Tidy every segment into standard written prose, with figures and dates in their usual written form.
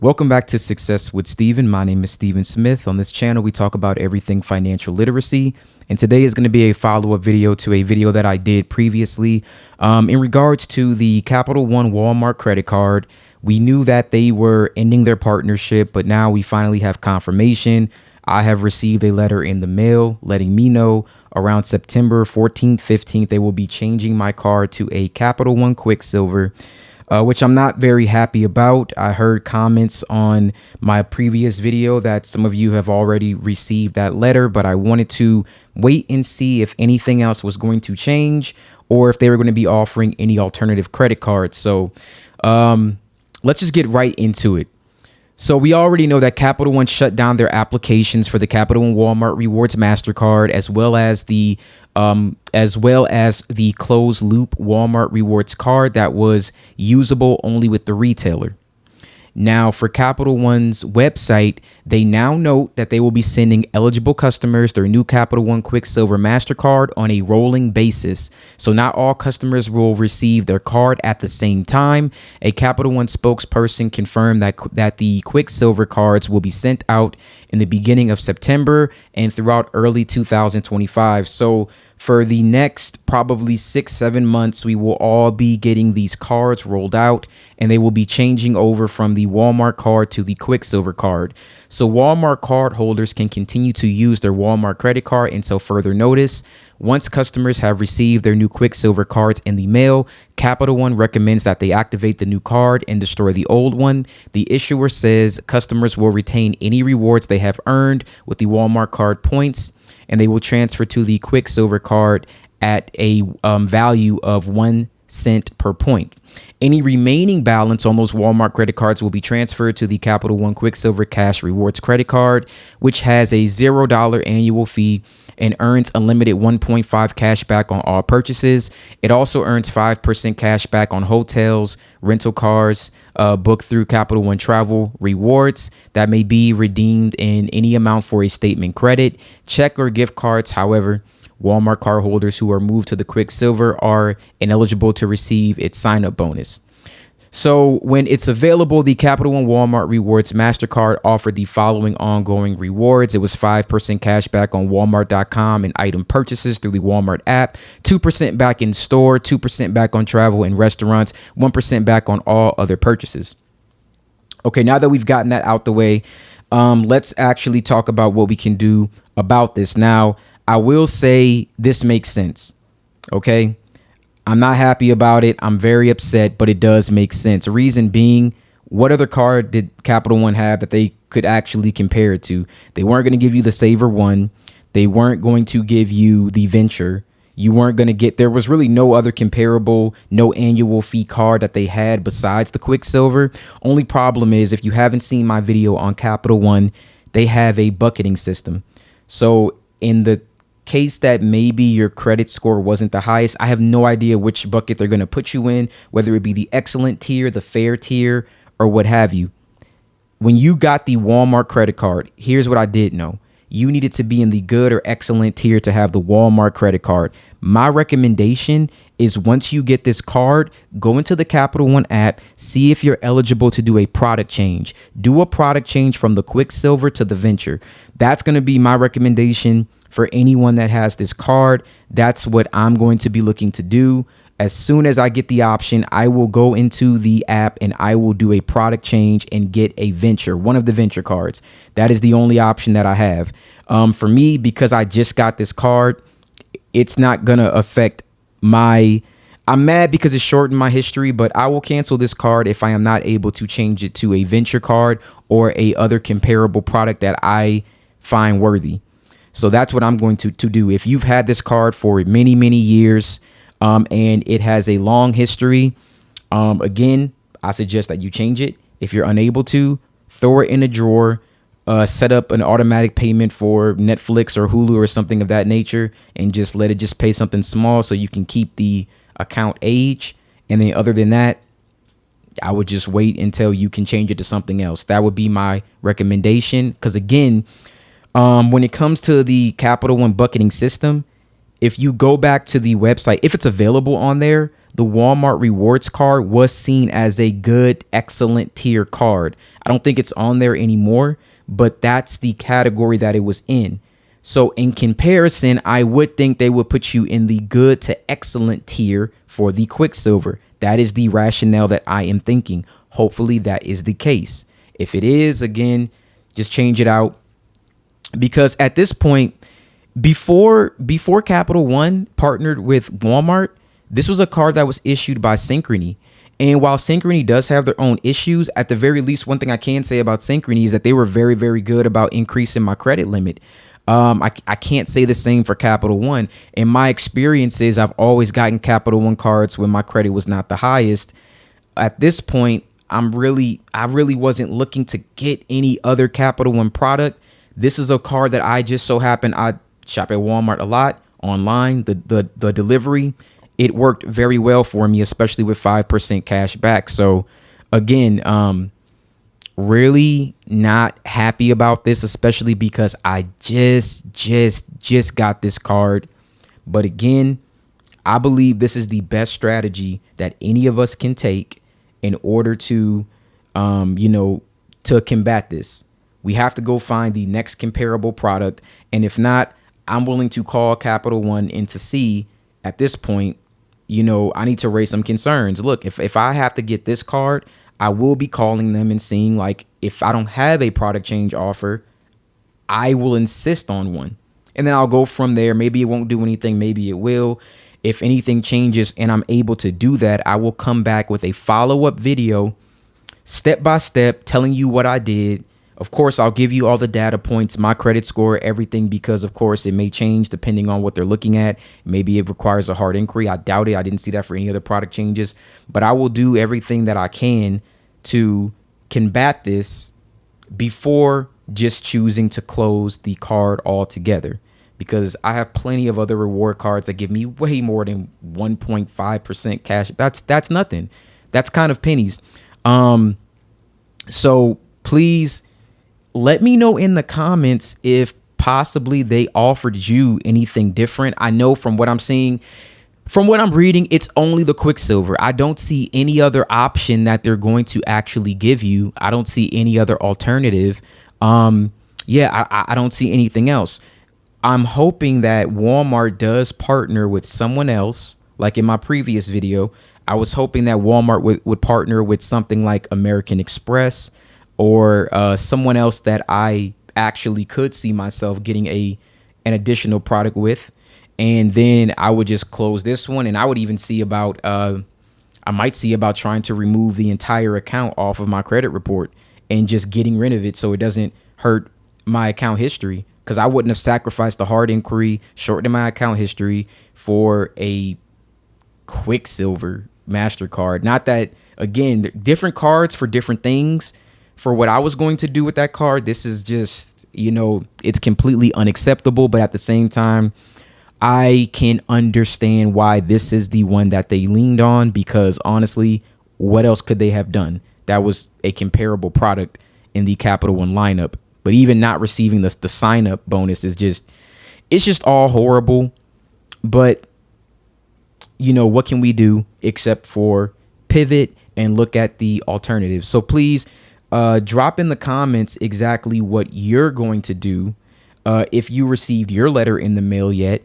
Welcome back to Success with Steven. My name is Steven Smith. On this channel, we talk about everything financial literacy. And today is going to be a follow-up video to a video that I did previously in regards to the Capital One Walmart credit card. We knew that they were ending their partnership, but now we finally have confirmation. I have received a letter in the mail letting me know around September 14th, 15th, they will be changing my card to a Capital One Quicksilver. Which I'm not very happy about. I heard comments on my previous video that some of you have already received that letter, but I wanted to wait and see if anything else was going to change or if they were going to be offering any alternative credit cards. So let's just get right into it. So we already know that Capital One shut down their applications for the Capital One Walmart Rewards MasterCard, as well as the closed loop Walmart Rewards card that was usable only with the retailer. Now, for Capital One's website, they now note that they will be sending eligible customers their new Capital One Quicksilver MasterCard on a rolling basis. So not all customers will receive their card at the same time. A Capital One spokesperson confirmed that the Quicksilver cards will be sent out in the beginning of September and throughout early 2025. So for the next probably 6-7 months, we will all be getting these cards rolled out, and they will be changing over from the Walmart card to the Quicksilver card. So Walmart card holders can continue to use their Walmart credit card until further notice. Once customers have received their new Quicksilver cards in the mail, Capital One recommends that they activate the new card and destroy the old one. The issuer says customers will retain any rewards they have earned with the Walmart card points, and they will transfer to the Quicksilver card at a value of 1 cent per point. Any remaining balance on those Walmart credit cards will be transferred to the Capital One Quicksilver Cash Rewards credit card, which has a $0 annual fee and earns unlimited 1.5 cash back on all purchases. It also earns 5% cash back on hotels, rental cars, booked through Capital One Travel Rewards that may be redeemed in any amount for a statement credit, check, or gift cards. However, Walmart card holders who are moved to the Quicksilver are ineligible to receive its sign-up bonus. So when it's available, the Capital One Walmart Rewards MasterCard offered the following ongoing rewards. It was 5% cash back on Walmart.com and item purchases through the Walmart app, 2% back in store, 2% back on travel and restaurants, 1% back on all other purchases. Okay, now that we've gotten that out the way, let's actually talk about what we can do about this. Now, I will say this makes sense. Okay. I'm not happy about it. I'm very upset, but it does make sense. Reason being, what other card did Capital One have that they could actually compare it to? They weren't going to give you the Saver One. They weren't going to give you the Venture. You weren't going to get, there was really no other comparable, no annual fee card that they had besides the Quicksilver. Only problem is, if you haven't seen my video on Capital One, they have a bucketing system. So in the case that maybe your credit score wasn't the highest, I have no idea which bucket they're going to put you in, whether it be the excellent tier, the fair tier, or what have you. When you got the Walmart credit card, here's what I did know. You needed to be in the good or excellent tier to have the Walmart credit card. My recommendation is, once you get this card, go into the Capital One app, see if you're eligible to do a product change. Do a product change from the Quicksilver to the Venture. That's going to be my recommendation for anyone that has this card. That's what I'm going to be looking to do. As soon as I get the option, I will go into the app and I will do a product change and get a Venture, one of the Venture cards. That is the only option that I have. For me, because I just got this card, it's not going to affect I'm mad because it shortened my history, but I will cancel this card if I am not able to change it to a Venture card or a other comparable product that I find worthy. So that's what I'm going to do. If you've had this card for many, many years, and it has a long history, again, I suggest that you change it. If you're unable to, throw it in a drawer, set up an automatic payment for Netflix or Hulu or something of that nature, and just let it just pay something small so you can keep the account age. And then other than that, I would just wait until you can change it to something else. That would be my recommendation. Because again, when it comes to the Capital One bucketing system, if you go back to the website, if it's available on there, the Walmart rewards card was seen as a good, excellent tier card. I don't think it's on there anymore, but that's the category that it was in. So in comparison, I would think they would put you in the good to excellent tier for the Quicksilver. That is the rationale that I am thinking. Hopefully that is the case. If it is, again, just change it out. Because at this point, before Capital One partnered with Walmart, this was a card that was issued by Synchrony. And while Synchrony does have their own issues, at the very least, one thing I can say about Synchrony is that they were very, very good about increasing my credit limit. I can't say the same for Capital One. In my experiences, I've always gotten Capital One cards when my credit was not the highest. At this point, I really wasn't looking to get any other Capital One product. This is a card that I just so happen I shop at Walmart a lot online. The delivery, it worked very well for me, especially with 5% cash back. So again, really not happy about this, especially because I just got this card. But again, I believe this is the best strategy that any of us can take in order to, to combat this. We have to go find the next comparable product. And if not, I'm willing to call Capital One and to see at this point, I need to raise some concerns. Look, if I have to get this card, I will be calling them and seeing, like, if I don't have a product change offer, I will insist on one. And then I'll go from there. Maybe it won't do anything. Maybe it will. If anything changes and I'm able to do that, I will come back with a follow-up video, step by step, telling you what I did. Of course, I'll give you all the data points, my credit score, everything, because, of course, it may change depending on what they're looking at. Maybe it requires a hard inquiry. I doubt it. I didn't see that for any other product changes. But I will do everything that I can to combat this before just choosing to close the card altogether, because I have plenty of other reward cards that give me way more than 1.5% cash. That's nothing. That's kind of pennies. So please let me know in the comments if possibly they offered you anything different. I know from what I'm seeing, from what I'm reading, it's only the Quicksilver. I don't see any other option that they're going to actually give you. I don't see any other alternative. I don't see anything else. I'm hoping that Walmart does partner with someone else. Like in my previous video, I was hoping that Walmart would partner with something like American Express or someone else that I actually could see myself getting an additional product with. And then I would just close this one, and I would even see about I might see about trying to remove the entire account off of my credit report and just getting rid of it so it doesn't hurt my account history, because I wouldn't have sacrificed the hard inquiry, shortening my account history for a Quicksilver MasterCard. Not that, again, different cards for different things. For what I was going to do with that card, this is just, it's completely unacceptable. But at the same time, I can understand why this is the one that they leaned on, because honestly, what else could they have done? That was a comparable product in the Capital One lineup. But even not receiving the sign up bonus is it's just all horrible. But what can we do except for pivot and look at the alternatives? So please drop in the comments exactly what you're going to do if you received your letter in the mail yet.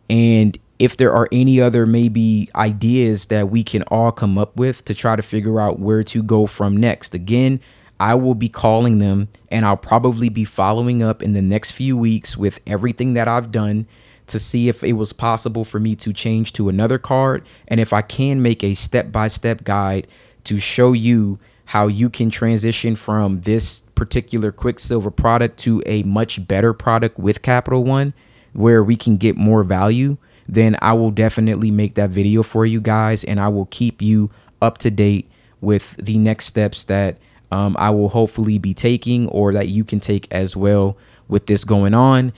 And if there are any other maybe ideas that we can all come up with to try to figure out where to go from next. Again, I will be calling them, and I'll probably be following up in the next few weeks with everything that I've done to see if it was possible for me to change to another card, and if I can make a step-by-step guide to show you how you can transition from this particular Quicksilver product to a much better product with Capital One, where we can get more value, then I will definitely make that video for you guys, and I will keep you up to date with the next steps that I will hopefully be taking, or that you can take as well with this going on.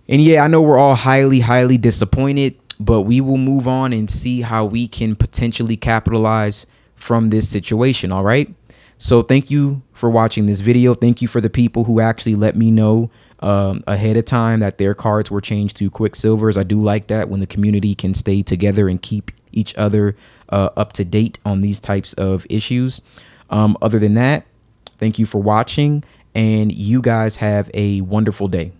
And yeah, I know we're all highly disappointed, but we will move on and see how we can potentially capitalize from this situation. All right. So thank you for watching this video. Thank you for the people who actually let me know ahead of time that their cards were changed to Quicksilvers. I do like that when the community can stay together and keep each other up to date on these types of issues. Other than that, thank you for watching, and you guys have a wonderful day.